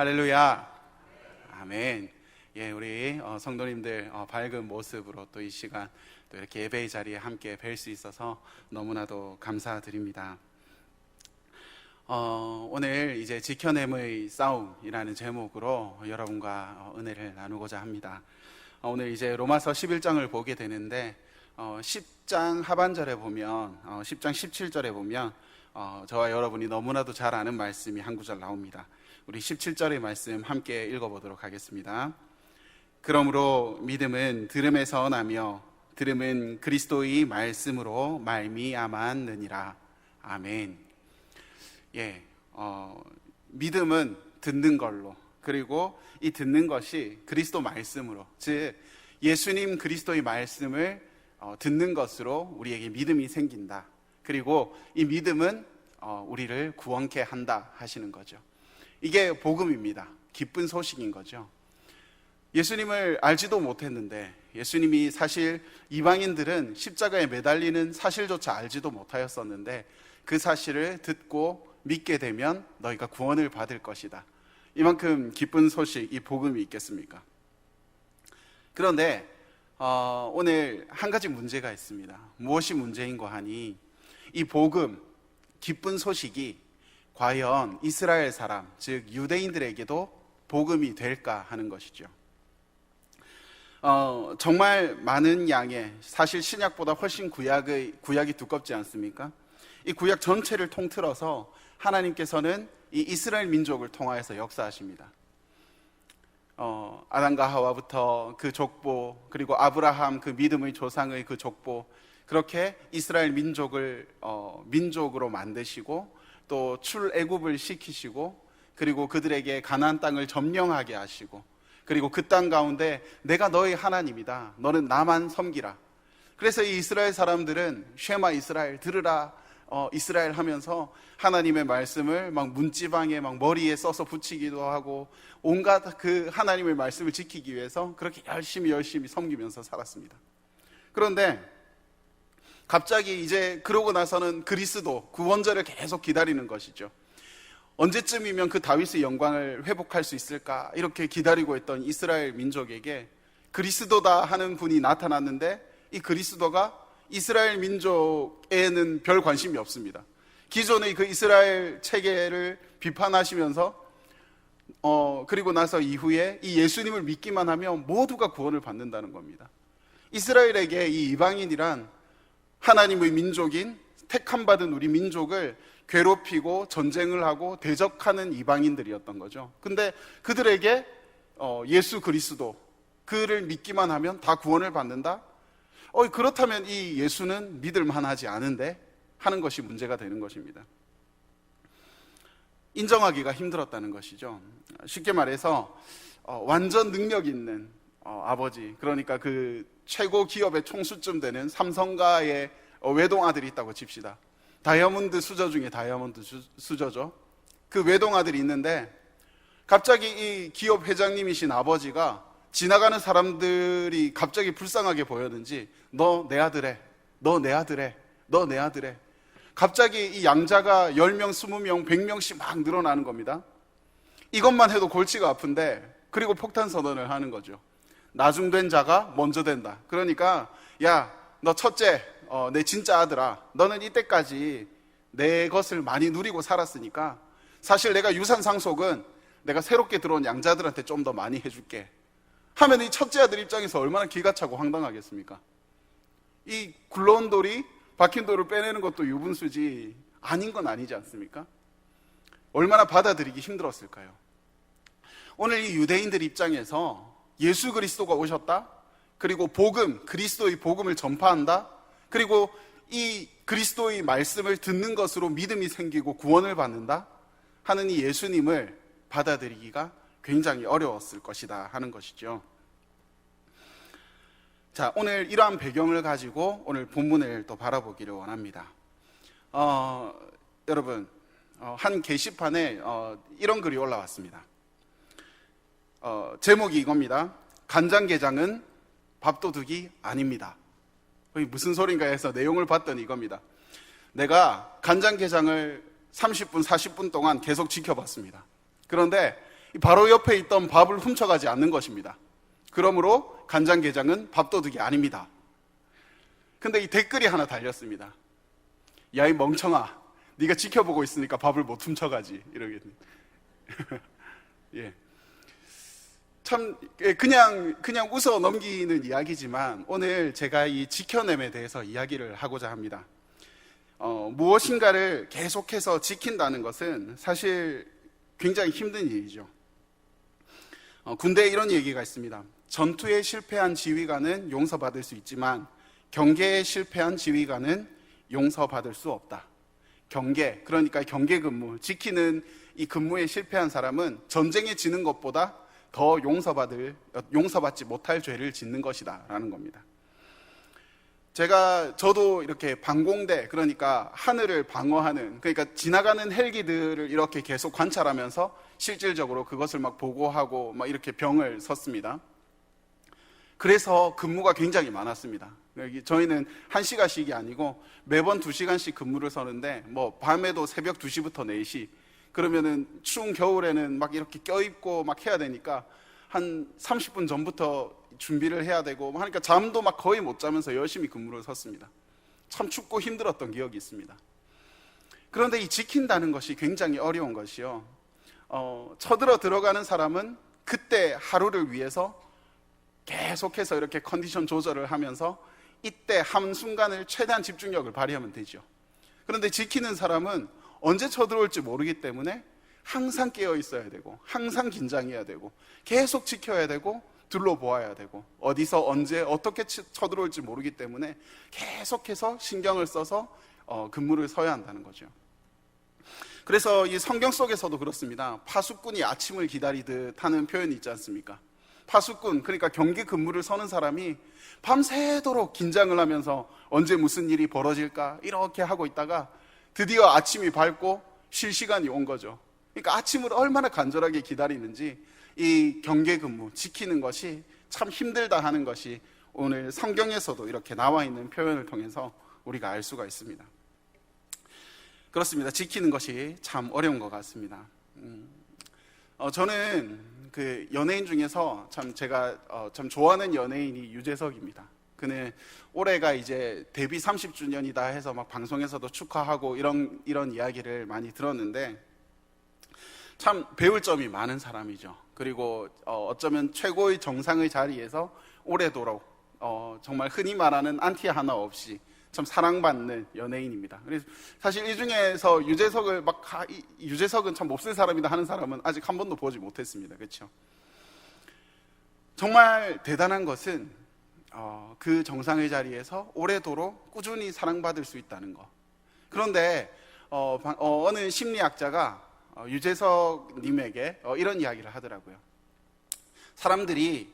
할렐루야. 아멘. 예, 우리 성도님들 밝은 모습으로 또 이 시간 또 이렇게 예배의 자리에 함께 뵐 수 있어서 너무나도 감사드립니다. 오늘 이제 지켜냄의 싸움이라는 제목으로 여러분과 은혜를 나누고자 합니다. 오늘 이제 로마서 11장을 보게 되는데 10장 하반절에 보면 10장 17절에 보면 저와 여러분이 너무나도 잘 아는 말씀이 한 구절 나옵니다. 우리 17절의 말씀 함께 읽어보도록 하겠습니다. 그러므로 믿음은 들음에서 나며 들음은 그리스도의 말씀으로 말미암았느니라. 아멘. 예, 믿음은 듣는 걸로, 그리고 이 듣는 것이 그리스도 말씀으로, 즉 예수님 그리스도의 말씀을 듣는 것으로 우리에게 믿음이 생긴다. 그리고 이 믿음은 우리를 구원케 한다 하시는 거죠. 이게 복음입니다. 기쁜 소식인 거죠. 예수님을 알지도 못했는데, 예수님이 사실 이방인들은 십자가에 매달리는 사실조차 알지도 못하였었는데, 그 사실을 듣고 믿게 되면 너희가 구원을 받을 것이다. 이만큼 기쁜 소식, 이 복음이 있겠습니까? 그런데 오늘 한 가지 문제가 있습니다. 무엇이 문제인고 하니, 이 복음, 기쁜 소식이 과연 이스라엘 사람, 즉 유대인들에게도 복음이 될까 하는 것이죠. 정말 많은 양의, 사실 신약보다 훨씬 구약이 두껍지 않습니까? 이 구약 전체를 통틀어서 하나님께서는 이 이스라엘 민족을 통하여서 역사하십니다. 아담과 하와부터 그 족보, 그리고 아브라함 그 믿음의 조상의 그 족보, 그렇게 이스라엘 민족을 민족으로 만드시고, 또 출애굽을 시키시고, 그리고 그들에게 가나안 땅을 점령하게 하시고, 그리고 그 땅 가운데 내가 너의 하나님이다, 너는 나만 섬기라. 그래서 이 이스라엘 사람들은 쉐마 이스라엘, 들으라 이스라엘 하면서 하나님의 말씀을 막 문지방에 막 머리에 써서 붙이기도 하고, 온갖 그 하나님의 말씀을 지키기 위해서 그렇게 열심히 섬기면서 살았습니다. 그런데 갑자기 이제 그러고 나서는 그리스도 구원자를 계속 기다리는 것이죠. 언제쯤이면 그 다윗의 영광을 회복할 수 있을까, 이렇게 기다리고 있던 이스라엘 민족에게 그리스도다 하는 분이 나타났는데, 이 그리스도가 이스라엘 민족에는 별 관심이 없습니다. 기존의 그 이스라엘 체계를 비판하시면서 그리고 나서 이후에 이 예수님을 믿기만 하면 모두가 구원을 받는다는 겁니다. 이스라엘에게 이 이방인이란 하나님의 민족인 택함 받은 우리 민족을 괴롭히고 전쟁을 하고 대적하는 이방인들이었던 거죠. 근데 그들에게 예수 그리스도, 그를 믿기만 하면 다 구원을 받는다? 그렇다면 이 예수는 믿을 만하지 않은데 하는 것이 문제가 되는 것입니다. 인정하기가 힘들었다는 것이죠. 쉽게 말해서 완전 능력 있는 아버지, 그러니까 그 최고 기업의 총수쯤 되는 삼성가의 외동 아들이 있다고 칩시다. 다이아몬드 수저 중에 다이아몬드 수저죠. 그 외동 아들이 있는데, 갑자기 이 기업 회장님이신 아버지가 지나가는 사람들이 갑자기 불쌍하게 보였는지 너 내 아들해, 너 내 아들해, 너 내 아들해. 갑자기 이 양자가 10명, 20명, 100명씩 막 늘어나는 겁니다. 이것만 해도 골치가 아픈데, 그리고 폭탄 선언을 하는 거죠. 나중된 자가 먼저 된다. 그러니까 야, 너 첫째, 내 진짜 아들아, 너는 이때까지 내 것을 많이 누리고 살았으니까 사실 내가 유산 상속은 내가 새롭게 들어온 양자들한테 좀 더 많이 해줄게 하면, 이 첫째 아들 입장에서 얼마나 기가 차고 황당하겠습니까? 이 굴러온 돌이 박힌 돌을 빼내는 것도 유분수지 아닌 건 아니지 않습니까? 얼마나 받아들이기 힘들었을까요? 오늘 이 유대인들 입장에서 예수 그리스도가 오셨다, 그리고 복음, 그리스도의 복음을 전파한다, 그리고 이 그리스도의 말씀을 듣는 것으로 믿음이 생기고 구원을 받는다 하는 이 예수님을 받아들이기가 굉장히 어려웠을 것이다 하는 것이죠. 자, 오늘 이러한 배경을 가지고 오늘 본문을 또 바라보기를 원합니다. 여러분, 한 게시판에 이런 글이 올라왔습니다. 제목이 이겁니다. 간장게장은 밥도둑이 아닙니다. 무슨 소린가 해서 내용을 봤더니 이겁니다. 내가 간장게장을 30분, 40분 동안 계속 지켜봤습니다. 그런데 바로 옆에 있던 밥을 훔쳐가지 않는 것입니다. 그러므로 간장게장은 밥도둑이 아닙니다. 근데 이 댓글이 하나 달렸습니다. 야, 이 멍청아, 네가 지켜보고 있으니까 밥을 못 훔쳐가지, 이러겠네. 예. 참 그냥 웃어 넘기는 이야기지만 오늘 제가 이 지켜냄에 대해서 이야기를 하고자 합니다. 무엇인가를 계속해서 지킨다는 것은 사실 굉장히 힘든 일이죠. 군대에 이런 얘기가 있습니다. 전투에 실패한 지휘관은 용서받을 수 있지만 경계에 실패한 지휘관은 용서받을 수 없다. 경계, 그러니까 경계 근무, 지키는 이 근무에 실패한 사람은 전쟁에 지는 것보다 더 용서받지 못할 죄를 짓는 것이다 라는 겁니다. 저도 이렇게 방공대, 그러니까 하늘을 방어하는, 그러니까 지나가는 헬기들을 이렇게 계속 관찰하면서 실질적으로 그것을 막 보고하고 막 이렇게 병을 섰습니다. 그래서 근무가 굉장히 많았습니다. 저희는 1시간씩이 아니고 매번 2시간씩 근무를 서는데, 뭐 밤에도 새벽 2시부터 4시, 그러면은 추운 겨울에는 막 이렇게 껴입고 막 해야 되니까 한 30분 전부터 준비를 해야 되고 하니까 잠도 막 거의 못 자면서 열심히 근무를 섰습니다. 참 춥고 힘들었던 기억이 있습니다. 그런데 이 지킨다는 것이 굉장히 어려운 것이요. 쳐들어 들어가는 사람은 그때 하루를 위해서 계속해서 이렇게 컨디션 조절을 하면서 이때 한순간을 최대한 집중력을 발휘하면 되죠. 그런데 지키는 사람은 언제 쳐들어올지 모르기 때문에 항상 깨어 있어야 되고 항상 긴장해야 되고 계속 지켜야 되고 둘러보아야 되고 어디서 언제 어떻게 쳐들어올지 모르기 때문에 계속해서 신경을 써서 근무를 서야 한다는 거죠. 그래서 이 성경 속에서도 그렇습니다. 파수꾼이 아침을 기다리듯 하는 표현이 있지 않습니까? 파수꾼, 그러니까 경계 근무를 서는 사람이 밤새도록 긴장을 하면서 언제 무슨 일이 벌어질까 이렇게 하고 있다가 드디어 아침이 밝고 쉴 시간이 온 거죠. 그러니까 아침을 얼마나 간절하게 기다리는지 이 경계 근무, 지키는 것이 참 힘들다 하는 것이 오늘 성경에서도 이렇게 나와 있는 표현을 통해서 우리가 알 수가 있습니다. 그렇습니다. 지키는 것이 참 어려운 것 같습니다. 저는 그 연예인 중에서 참 제가 참 좋아하는 연예인이 유재석입니다. 그는 올해가 이제 데뷔 30주년이다 해서 막 방송에서도 축하하고 이런 이야기를 많이 들었는데 참 배울 점이 많은 사람이죠. 그리고 어쩌면 최고의 정상의 자리에서 오래도록 정말 흔히 말하는 안티 하나 없이 참 사랑받는 연예인입니다. 그래서 사실 이 중에서 유재석은 참 몹쓸 사람이다 하는 사람은 아직 한 번도 보지 못했습니다. 그렇죠? 정말 대단한 것은 그 정상의 자리에서 오래도록 꾸준히 사랑받을 수 있다는 것. 그런데 어느 심리학자가 유재석님에게 이런 이야기를 하더라고요. 사람들이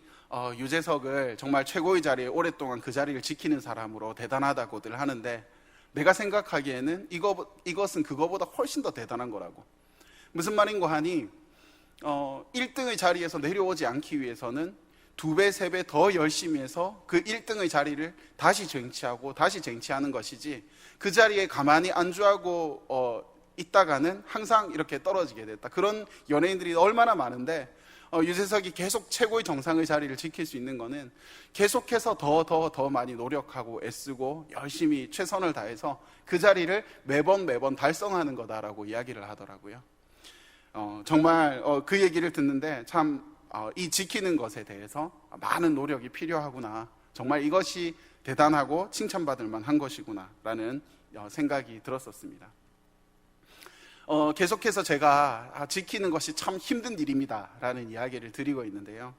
유재석을 정말 최고의 자리에 오랫동안 그 자리를 지키는 사람으로 대단하다고들 하는데 내가 생각하기에는 이것은 그거보다 훨씬 더 대단한 거라고. 무슨 말인고 하니 1등의 자리에서 내려오지 않기 위해서는 2배, 3배 더 열심히 해서 그 1등의 자리를 다시 쟁취하는 것이지 그 자리에 가만히 안주하고 있다가는 항상 이렇게 떨어지게 됐다. 그런 연예인들이 얼마나 많은데 유재석이 계속 최고의 정상의 자리를 지킬 수 있는 거는 계속해서 더 많이 노력하고 애쓰고 열심히 최선을 다해서 그 자리를 매번 달성하는 거다라고 이야기를 하더라고요. 정말 그 얘기를 듣는데 참 이 지키는 것에 대해서 많은 노력이 필요하구나, 정말 이것이 대단하고 칭찬받을 만한 것이구나 라는 생각이 들었었습니다. 계속해서 제가 지키는 것이 참 힘든 일입니다 라는 이야기를 드리고 있는데요.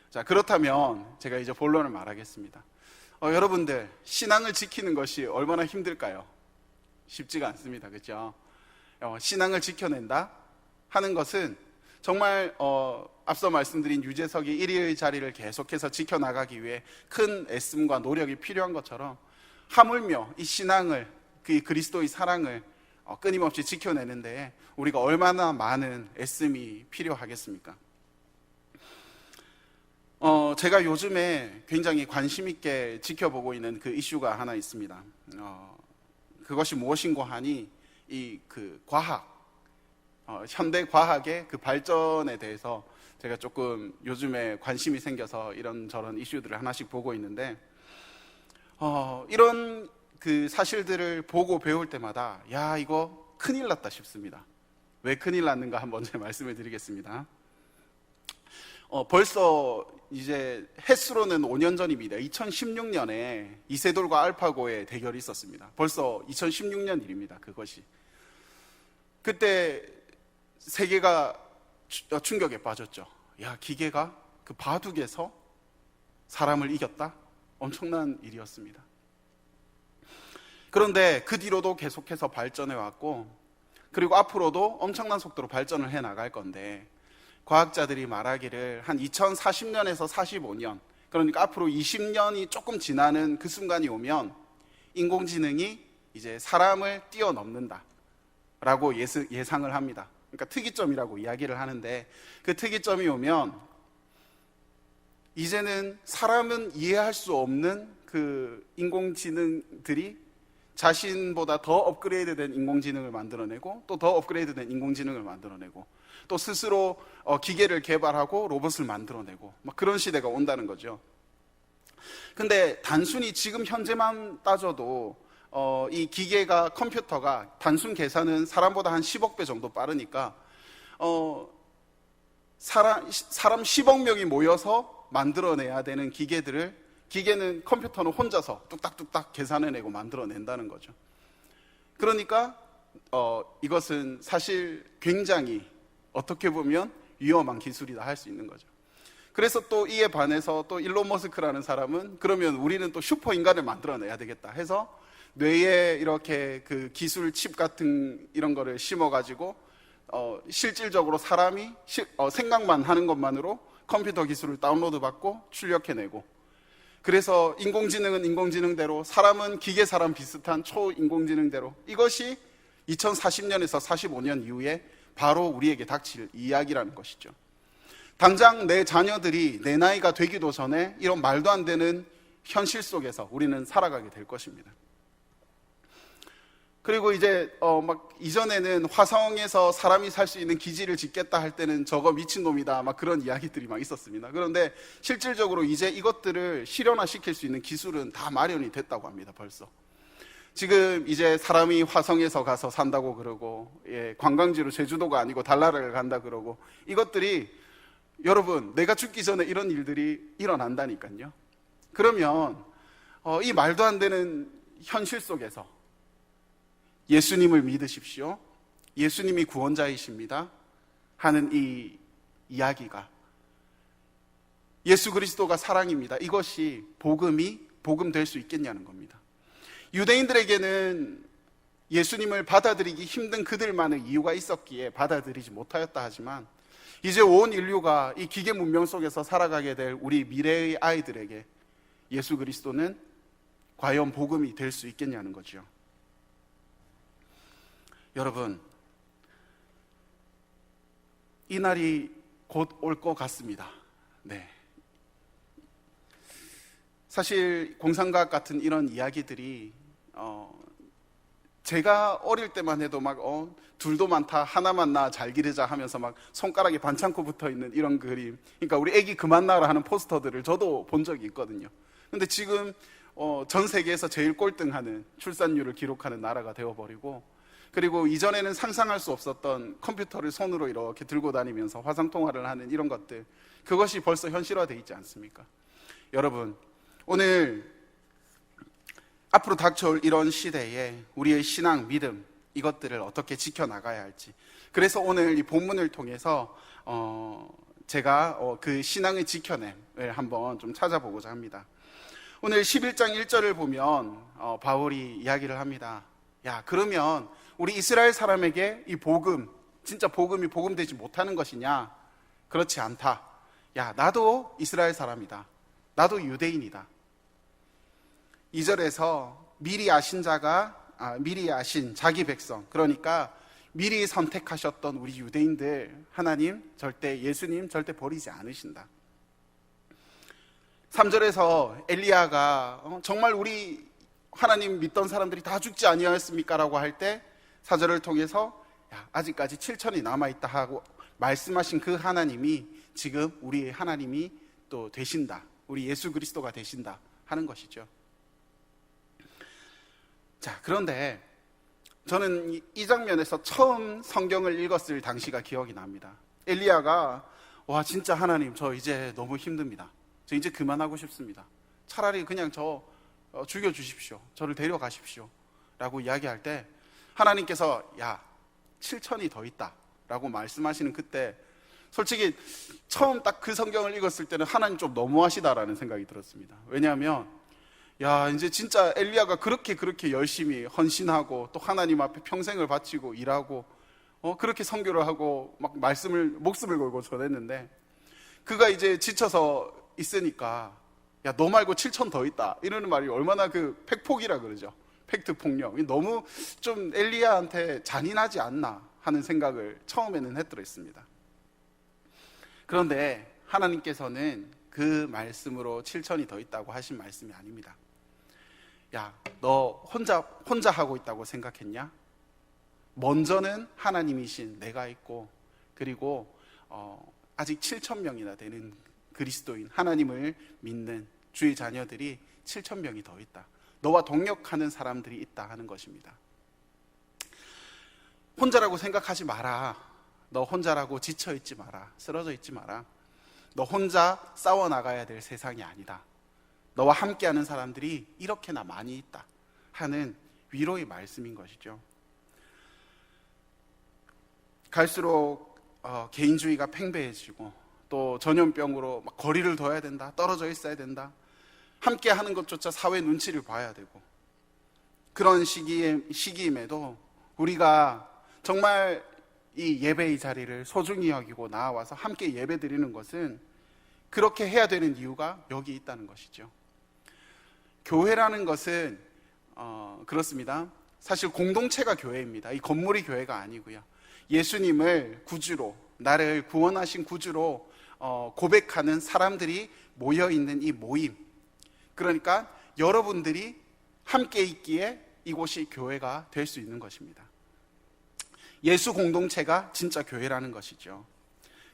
자, 그렇다면 제가 이제 본론을 말하겠습니다. 여러분들, 신앙을 지키는 것이 얼마나 힘들까요? 쉽지가 않습니다. 그렇죠? 신앙을 지켜낸다 하는 것은 정말 앞서 말씀드린 유재석이 1위의 자리를 계속해서 지켜나가기 위해 큰 애씀과 노력이 필요한 것처럼 하물며 이 신앙을, 그 그리스도의 사랑을 끊임없이 지켜내는데 우리가 얼마나 많은 애씀이 필요하겠습니까? 제가 요즘에 굉장히 관심 있게 지켜보고 있는 그 이슈가 하나 있습니다. 그것이 무엇인고 하니 그 과학, 현대 과학의 그 발전에 대해서 제가 조금 요즘에 관심이 생겨서 이런저런 이슈들을 하나씩 보고 있는데, 이런 그 사실들을 보고 배울 때마다 야, 이거 큰일 났다 싶습니다. 왜 큰일 났는가 한번 제가 말씀을 드리겠습니다. 벌써 이제 햇수로는 5년 전입니다. 2016년에 이세돌과 알파고의 대결이 있었습니다. 벌써 2016년 일입니다. 그것이. 그때 세계가 충격에 빠졌죠. 야, 기계가 그 바둑에서 사람을 이겼다? 엄청난 일이었습니다. 그런데 그 뒤로도 계속해서 발전해 왔고, 그리고 앞으로도 엄청난 속도로 발전을 해 나갈 건데, 과학자들이 말하기를 한 2040년에서 45년, 그러니까 앞으로 20년이 조금 지나는 그 순간이 오면 인공지능이 이제 사람을 뛰어넘는다 라고 예상을 합니다. 그러니까 특이점이라고 이야기를 하는데, 그 특이점이 오면 이제는 사람은 이해할 수 없는 그 인공지능들이 자신보다 더 업그레이드된 인공지능을 만들어내고, 또 더 업그레이드된 인공지능을 만들어내고, 또 스스로 기계를 개발하고 로봇을 만들어내고, 막 그런 시대가 온다는 거죠. 근데 단순히 지금 현재만 따져도 이 기계가, 컴퓨터가 단순 계산은 사람보다 한 10억 배 정도 빠르니까 사람 10억 명이 모여서 만들어내야 되는 기계들을, 기계는, 컴퓨터는 혼자서 뚝딱뚝딱 계산해내고 만들어낸다는 거죠. 그러니까 이것은 사실 굉장히 어떻게 보면 위험한 기술이다 할 수 있는 거죠. 그래서 또 이에 반해서 또 일론 머스크라는 사람은 그러면 우리는 또 슈퍼 인간을 만들어내야 되겠다 해서 뇌에 이렇게 그 기술 칩 같은 이런 거를 심어가지고 실질적으로 사람이 생각만 하는 것만으로 컴퓨터 기술을 다운로드 받고 출력해내고, 그래서 인공지능은 인공지능대로, 사람은 기계 사람 비슷한 초인공지능대로, 이것이 2040년에서 45년 이후에 바로 우리에게 닥칠 이야기라는 것이죠. 당장 내 자녀들이 내 나이가 되기도 전에 이런 말도 안 되는 현실 속에서 우리는 살아가게 될 것입니다. 그리고 이제 막 이전에는 화성에서 사람이 살 수 있는 기지를 짓겠다 할 때는 저거 미친놈이다 막 그런 이야기들이 막 있었습니다. 그런데 실질적으로 이제 이것들을 실현화시킬 수 있는 기술은 다 마련이 됐다고 합니다. 벌써 지금 이제 사람이 화성에서 가서 산다고 그러고, 관광지로 제주도가 아니고 달나라를 간다 그러고, 이것들이 여러분, 내가 죽기 전에 이런 일들이 일어난다니까요. 그러면 이 말도 안 되는 현실 속에서 예수님을 믿으십시오, 예수님이 구원자이십니다 하는 이 이야기가, 예수 그리스도가 사랑입니다, 이것이 복음 될 수 있겠냐는 겁니다. 유대인들에게는 예수님을 받아들이기 힘든 그들만의 이유가 있었기에 받아들이지 못하였다 하지만, 이제 온 인류가 이 기계 문명 속에서 살아가게 될 우리 미래의 아이들에게 예수 그리스도는 과연 복음이 될 수 있겠냐는 거죠. 여러분, 이 날이 곧 올 것 같습니다. 네. 사실 공상과학 같은 이런 이야기들이 제가 어릴 때만 해도 막 둘도 많다, 하나만 낳아 잘 기르자 하면서 막 손가락에 반창고 붙어있는 이런 그림, 그러니까 우리 애기 그만 낳으라 하는 포스터들을 저도 본 적이 있거든요. 근데 지금 전 세계에서 제일 꼴등하는 출산율을 기록하는 나라가 되어버리고, 그리고 이전에는 상상할 수 없었던 컴퓨터를 손으로 이렇게 들고 다니면서 화상통화를 하는 이런 것들, 그것이 벌써 현실화되어 있지 않습니까? 여러분, 오늘 앞으로 닥쳐올 이런 시대에 우리의 신앙, 믿음, 이것들을 어떻게 지켜나가야 할지, 그래서 오늘 이 본문을 통해서 제가 그 신앙의 지켜냄을 한번 좀 찾아보고자 합니다. 오늘 11장 1절을 보면 바울이 이야기를 합니다. 야, 그러면 우리 이스라엘 사람에게 이 복음, 진짜 복음이 복음되지 못하는 것이냐? 그렇지 않다. 야, 나도 이스라엘 사람이다, 나도 유대인이다. 2절에서 미리 아신 자기 백성, 그러니까 미리 선택하셨던 우리 유대인들, 하나님 절대, 예수님 절대 버리지 않으신다. 3절에서 엘리야가 정말 우리 하나님 믿던 사람들이 다 죽지 아니하였습니까? 라고 할 때 4절을 통해서 야, 아직까지 7천이 남아있다 하고 말씀하신 그 하나님이 지금 우리의 하나님이 또 되신다, 우리 예수 그리스도가 되신다 하는 것이죠. 자, 그런데 저는 이 장면에서 처음 성경을 읽었을 당시가 기억이 납니다. 엘리야가 와, 진짜 하나님, 저 이제 너무 힘듭니다. 저 이제 그만하고 싶습니다. 차라리 그냥 저 죽여주십시오. 저를 데려가십시오 라고 이야기할 때 하나님께서 야, 7천이 더 있다 라고 말씀하시는 그때 솔직히 처음 딱 그 성경을 읽었을 때는 하나님 좀 너무하시다라는 생각이 들었습니다. 왜냐하면 야, 이제 진짜 엘리야가 그렇게 열심히 헌신하고 또 하나님 앞에 평생을 바치고 일하고 그렇게 선교를 하고 막 목숨을 걸고 전했는데 그가 이제 지쳐서 있으니까 야, 너 말고 7천 더 있다 이러는 말이 얼마나 그 팩폭이라 그러죠. 팩트 폭력. 너무 좀 엘리야한테 잔인하지 않나 하는 생각을 처음에는 했더랬습니다. 그런데 하나님께서는 그 말씀으로 7천이 더 있다고 하신 말씀이 아닙니다. 야, 너 혼자 하고 있다고 생각했냐? 먼저는 하나님이신 내가 있고, 그리고 아직 7천 명이나 되는 그리스도인, 하나님을 믿는 주의 자녀들이 7천 명이 더 있다. 너와 동역하는 사람들이 있다 하는 것입니다. 혼자라고 생각하지 마라. 너 혼자라고 지쳐 있지 마라. 쓰러져 있지 마라. 너 혼자 싸워 나가야 될 세상이 아니다. 너와 함께하는 사람들이 이렇게나 많이 있다 하는 위로의 말씀인 것이죠. 갈수록 개인주의가 팽배해지고 또 전염병으로 막 거리를 둬야 된다, 떨어져 있어야 된다, 함께하는 것조차 사회 눈치를 봐야 되고, 그런 시기임에도 우리가 정말 이 예배의 자리를 소중히 여기고 나와서 함께 예배 드리는 것은 그렇게 해야 되는 이유가 여기 있다는 것이죠. 교회라는 것은 그렇습니다. 사실 공동체가 교회입니다. 이 건물이 교회가 아니고요. 예수님을 구주로, 나를 구원하신 구주로 고백하는 사람들이 모여있는 이 모임, 그러니까 여러분들이 함께 있기에 이곳이 교회가 될 수 있는 것입니다. 예수 공동체가 진짜 교회라는 것이죠.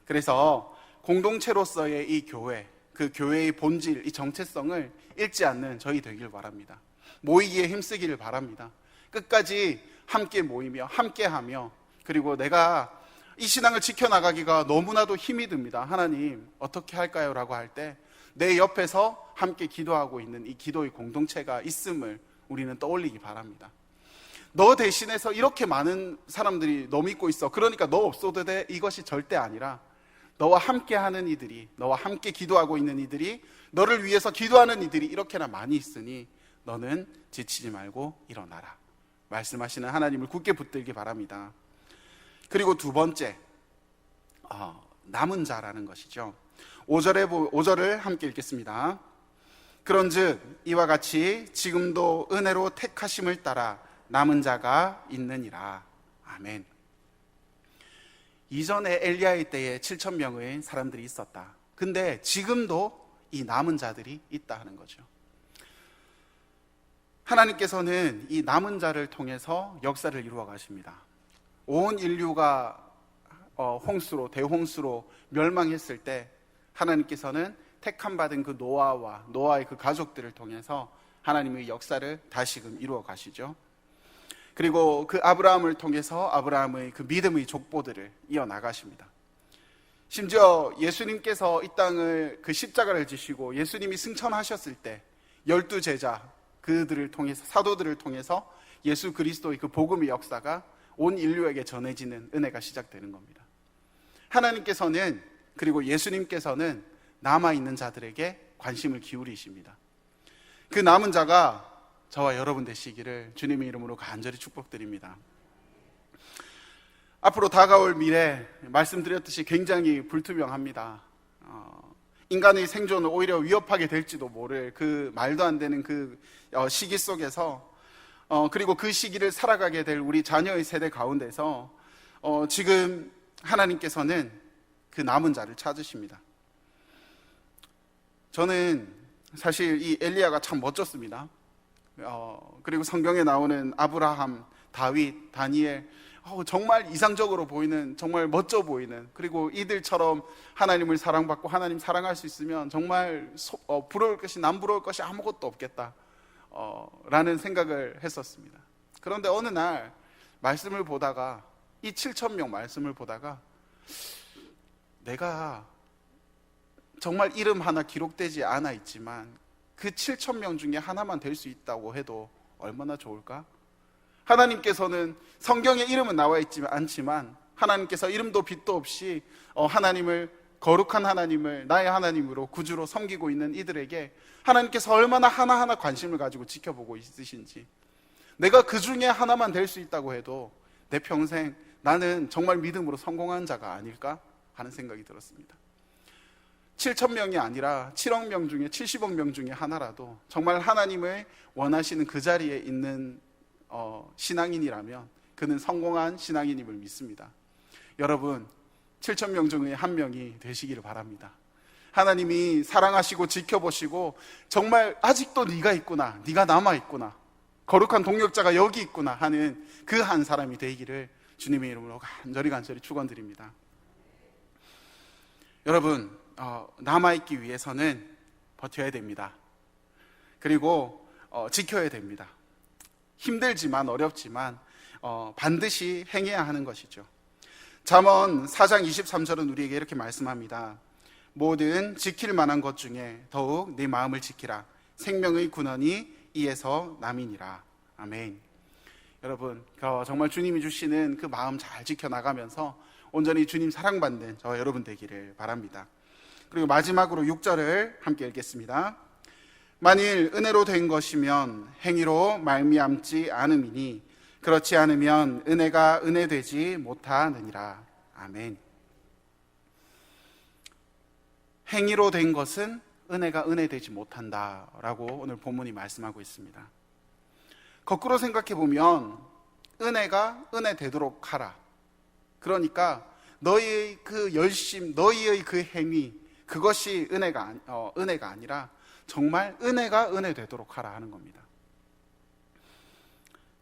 그래서 공동체로서의 이 교회, 그 교회의 본질, 이 정체성을 잃지 않는 저희 되길 바랍니다. 모이기에 힘쓰기를 바랍니다. 끝까지 함께 모이며 함께하며, 그리고 내가 이 신앙을 지켜나가기가 너무나도 힘이 듭니다. 하나님 어떻게 할까요? 라고 할 때 내 옆에서 함께 기도하고 있는 이 기도의 공동체가 있음을 우리는 떠올리기 바랍니다. 너 대신해서 이렇게 많은 사람들이 너 믿고 있어, 그러니까 너 없어도 돼, 이것이 절대 아니라 너와 함께하는 이들이, 너와 함께 기도하고 있는 이들이, 너를 위해서 기도하는 이들이 이렇게나 많이 있으니 너는 지치지 말고 일어나라 말씀하시는 하나님을 굳게 붙들기 바랍니다. 그리고 두 번째, 남은 자라는 것이죠. 5절을 함께 읽겠습니다. 그런즉 이와 같이 지금도 은혜로 택하심을 따라 남은 자가 있느니라. 아멘. 이전에 엘리야의 때에 7천 명의 사람들이 있었다. 근데 지금도 이 남은 자들이 있다 하는 거죠. 하나님께서는 이 남은 자를 통해서 역사를 이루어 가십니다. 온 인류가 대홍수로 멸망했을 때 하나님께서는 택함 받은 그 노아와 노아의 그 가족들을 통해서 하나님의 역사를 다시금 이루어 가시죠. 그리고 그 아브라함을 통해서 아브라함의 그 믿음의 족보들을 이어나가십니다. 심지어 예수님께서 이 땅을 그 십자가를 지시고 예수님이 승천하셨을 때 12제자, 그들을 통해서, 사도들을 통해서 예수 그리스도의 그 복음의 역사가 온 인류에게 전해지는 은혜가 시작되는 겁니다. 하나님께서는, 그리고 예수님께서는 남아있는 자들에게 관심을 기울이십니다. 그 남은 자가 저와 여러분 되시기를 주님의 이름으로 간절히 축복드립니다. 앞으로 다가올 미래, 말씀드렸듯이 굉장히 불투명합니다. 인간의 생존을 오히려 위협하게 될지도 모를 그 말도 안 되는 그 시기 속에서, 그리고 그 시기를 살아가게 될 우리 자녀의 세대 가운데서 지금 하나님께서는 그 남은 자를 찾으십니다. 저는 사실 이 엘리야가 참 멋졌습니다. 그리고 성경에 나오는 아브라함, 다윗, 다니엘, 정말 이상적으로 보이는, 정말 멋져 보이는, 그리고 이들처럼 하나님을 사랑받고 하나님 사랑할 수 있으면 정말 부러울 것이, 남 부러울 것이 아무것도 없겠다 라는 생각을 했었습니다. 그런데 어느 날 말씀을 보다가, 이 7,000명 말씀을 보다가, 내가 정말 이름 하나 기록되지 않아 있지만 그 7,000명 중에 하나만 될 수 있다고 해도 얼마나 좋을까? 하나님께서는 성경에 이름은 나와 있지 않지만 하나님께서 이름도 빛도 없이 하나님을, 거룩한 하나님을 나의 하나님으로, 구주로 섬기고 있는 이들에게 하나님께서 얼마나 하나하나 관심을 가지고 지켜보고 있으신지, 내가 그 중에 하나만 될 수 있다고 해도 내 평생 나는 정말 믿음으로 성공한 자가 아닐까 하는 생각이 들었습니다. 7,000명이 아니라 7억 명 중에 70억 명 중에 하나라도 정말 하나님을 원하시는 그 자리에 있는 신앙인이라면 그는 성공한 신앙인임을 믿습니다. 여러분, 7,000명 중에 한 명이 되시기를 바랍니다. 하나님이 사랑하시고 지켜보시고 정말 아직도 네가 있구나, 네가 남아있구나, 거룩한 동역자가 여기 있구나 하는 그 한 사람이 되기를 주님의 이름으로 간절히 축원드립니다. 여러분, 남아있기 위해서는 버텨야 됩니다. 그리고 지켜야 됩니다. 힘들지만, 어렵지만 반드시 행해야 하는 것이죠. 잠언 4장 23절은 우리에게 이렇게 말씀합니다. 모든 지킬 만한 것 중에 더욱 네 마음을 지키라. 생명의 근원이 이에서 남이니라. 아멘. 여러분, 정말 주님이 주시는 그 마음 잘 지켜나가면서 온전히 주님 사랑받는 저 여러분 되기를 바랍니다. 그리고 마지막으로 6절을 함께 읽겠습니다. 만일 은혜로 된 것이면 행위로 말미암지 않음이니 그렇지 않으면 은혜가 은혜되지 못하느니라. 아멘. 행위로 된 것은 은혜가 은혜되지 못한다라고 오늘 본문이 말씀하고 있습니다. 거꾸로 생각해 보면 은혜가 은혜되도록 하라. 그러니까 너희의 그 열심, 너희의 그 행위, 그것이 은혜가 아니라 정말 은혜가 은혜되도록 하라 하는 겁니다.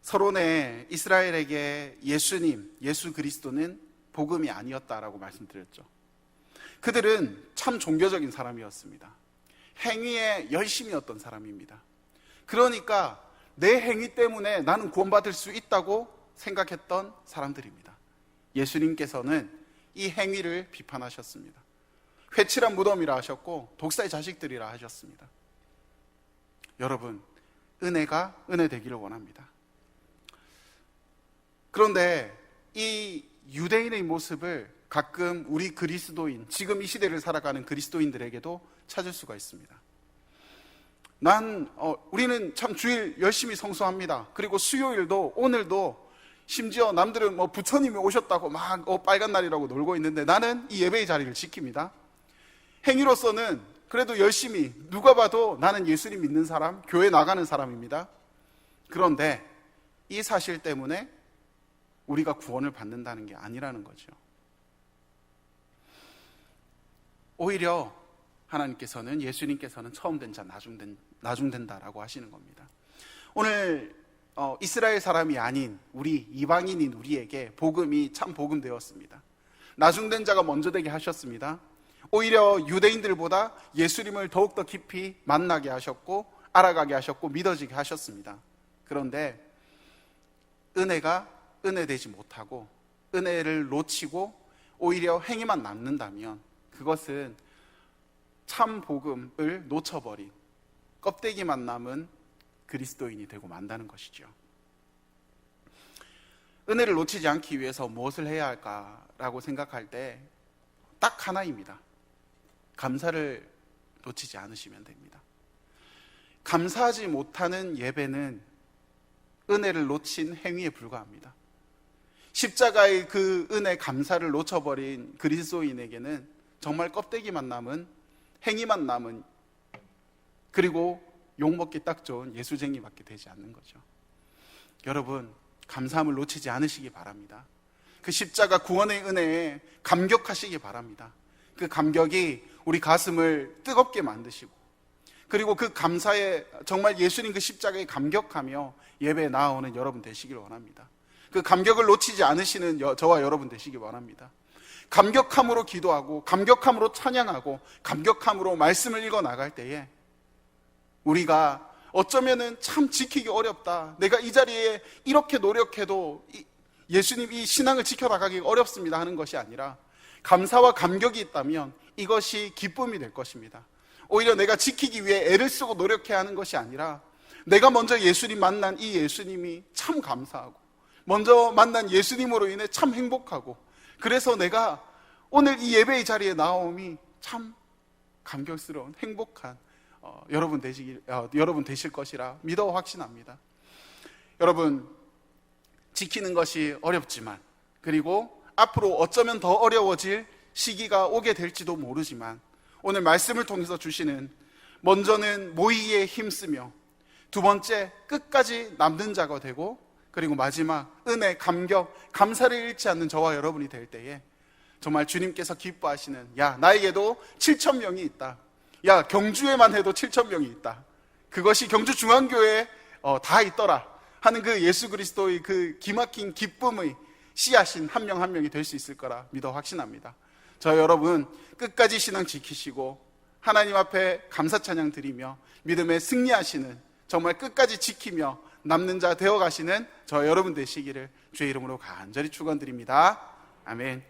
서론에 이스라엘에게 예수 그리스도는 복음이 아니었다라고 말씀드렸죠. 그들은 참 종교적인 사람이었습니다. 행위에 열심이었던 사람입니다. 그러니까 내 행위 때문에 나는 구원받을 수 있다고 생각했던 사람들입니다. 예수님께서는 이 행위를 비판하셨습니다. 회칠한 무덤이라 하셨고 독사의 자식들이라 하셨습니다. 여러분, 은혜가 은혜되기를 원합니다. 그런데 이 유대인의 모습을 가끔 우리 그리스도인, 지금 이 시대를 살아가는 그리스도인들에게도 찾을 수가 있습니다. 우리는 참 주일 열심히 성수합니다. 그리고 수요일도, 오늘도, 심지어 남들은 부처님이 오셨다고 막 빨간 날이라고 놀고 있는데 나는 이 예배의 자리를 지킵니다. 행위로서는 그래도 열심히, 누가 봐도 나는 예수님 믿는 사람, 교회 나가는 사람입니다. 그런데 이 사실 때문에 우리가 구원을 받는다는 게 아니라는 거죠. 오히려 하나님께서는, 예수님께서는 처음 된 자 나중된다라고 하시는 겁니다. 오늘 이스라엘 사람이 아닌 우리, 이방인인 우리에게 복음이 참 복음 되었습니다. 나중된 자가 먼저 되게 하셨습니다. 오히려 유대인들보다 예수님을 더욱더 깊이 만나게 하셨고 알아가게 하셨고 믿어지게 하셨습니다. 그런데 은혜가 은혜되지 못하고 은혜를 놓치고 오히려 행위만 남는다면 그것은 참 복음을 놓쳐버린 껍데기만 남은 그리스도인이 되고 만다는 것이죠. 은혜를 놓치지 않기 위해서 무엇을 해야 할까라고 생각할 때 딱 하나입니다. 감사를 놓치지 않으시면 됩니다. 감사하지 못하는 예배는 은혜를 놓친 행위에 불과합니다. 십자가의 그 은혜, 감사를 놓쳐버린 그리스도인에게는 정말 껍데기만 남은, 행위만 남은, 그리고 욕먹기 딱 좋은 예수쟁이밖에 되지 않는 거죠. 여러분, 감사함을 놓치지 않으시기 바랍니다. 그 십자가 구원의 은혜에 감격하시기 바랍니다. 그 감격이 우리 가슴을 뜨겁게 만드시고, 그리고 그 감사에 정말 예수님 그 십자가에 감격하며 예배에 나아오는 여러분 되시길 원합니다. 그 감격을 놓치지 않으시는 저와 여러분 되시기 바랍니다. 감격함으로 기도하고 감격함으로 찬양하고 감격함으로 말씀을 읽어 나갈 때에 우리가 어쩌면은 참 지키기 어렵다, 내가 이 자리에 이렇게 노력해도 예수님 이 신앙을 지켜나가기 어렵습니다 하는 것이 아니라 감사와 감격이 있다면 이것이 기쁨이 될 것입니다. 오히려 내가 지키기 위해 애를 쓰고 노력해야 하는 것이 아니라 내가 먼저 예수님 만난 이 예수님이 참 감사하고 먼저 만난 예수님으로 인해 참 행복하고 그래서 내가 오늘 이 예배의 자리에 나옴이 참 감격스러운 행복한 여러분 되실 것이라 믿어 확신합니다. 여러분, 지키는 것이 어렵지만 그리고 앞으로 어쩌면 더 어려워질 시기가 오게 될지도 모르지만 오늘 말씀을 통해서 주시는 먼저는 모이기에 힘쓰며 두 번째 끝까지 남는 자가 되고 그리고 마지막 은혜, 감격, 감사를 잃지 않는 저와 여러분이 될 때에 정말 주님께서 기뻐하시는 야 나에게도 7,000명이 있다, 야 경주에만 해도 7,000명이 있다, 그것이 경주중앙교회에 다 있더라 하는 그 예수 그리스도의 그 기막힌 기쁨의 씨앗인 한 명 한 명이 될 수 있을 거라 믿어 확신합니다. 저 여러분 끝까지 신앙 지키시고 하나님 앞에 감사 찬양 드리며 믿음에 승리하시는 정말 끝까지 지키며 남는 자 되어 가시는 저 여러분 되시기를 주의 이름으로 간절히 축원드립니다. 아멘.